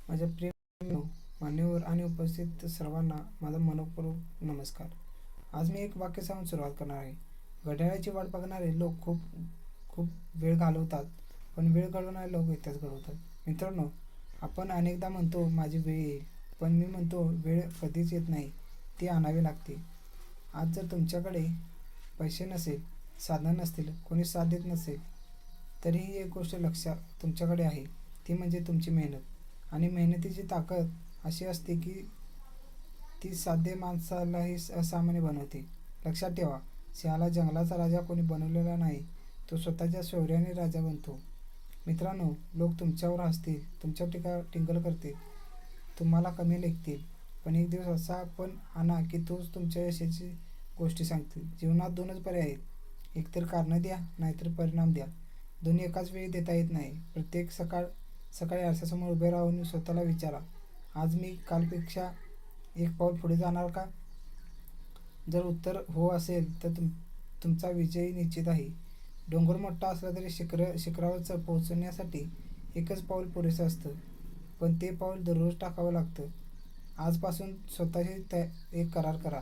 माझ्या प्रिय मान्यवर आणि उपस्थित सर्वांना माझा मनपूर्वक नमस्कार. आज मी एक वाक्य सांगून सुरुवात करणार आहे. घड्याळाची वाट बघणारे लोक खूप खूप वेळ घालवतात, पण वेळ घालवणारे लोक इतिहास घडवतात. मित्रांनो, आपण अनेकदा म्हणतो माझी वेळ येईल, पण मी म्हणतो वेळ कधीच येत नाही, ती आणावी लागते. आज जर तुमच्याकडे पैसे नसेल, साधन नसतील, कोणी साथ देत नसेल, तरीही एक गोष्ट लक्षात तुमच्याकडे आहे, ती म्हणजे तुमची मेहनत. आणि मेहनतीची ताकद अशी असते की ती साध्य माणसालाही असामान्य बनवते. लक्षात ठेवा, सिंहाला जंगलाचा राजा कोणी बनवलेला नाही, तो स्वतःच्या शौर्याने राजा बनतो. मित्रांनो, लोक तुमच्यावर हसतील, तुमच्यावर टिंगल करतील, तुम्हाला कमी लेखतील, पण एक दिवस असा पण आणा की तोच तुमच्या यशाची गोष्टी सांगतील. जीवनात दोनच पर्याय आहेत, एकतर कारणं द्या, नाहीतर परिणाम द्या. दोन्ही एकाच वेळी देता येत नाही. प्रत्येक सकाळी आरशासमोर उभे राहून स्वतःला विचारा, आज मी कालपेक्षा एक पाऊल पुढे जाणार का? जर उत्तर हो असेल तर तुमचा विजय निश्चित आहे. डोंगर मोठा असला तरी शिखरावर पोहोचण्यासाठी एकच पाऊल पुरेसं असतं, पण ते पाऊल दररोज टाकावं लागतं. आजपासून स्वतःशी एक करार करा.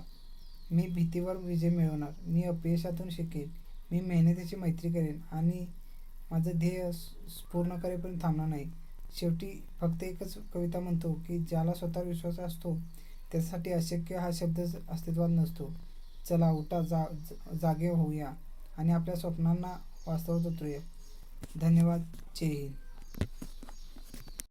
मी भीतीवर विजय मिळवणार, मी अपयशातून शिकेन, मी मेहनतीची मैत्री करेन आणि माझं ध्येय पूर्ण करेपर्यंत थांबणार नाही. शेवटी फक्त एकच कविता म्हणतो की ज्याला स्वतःवर विश्वास असतो त्यासाठी अशक्य हा शब्द अस्तित्वात नसतो. चला उठा, जागे होऊया आणि आपल्या स्वप्नांना वास्तवात उतरूया. धन्यवाद. जय हिंद.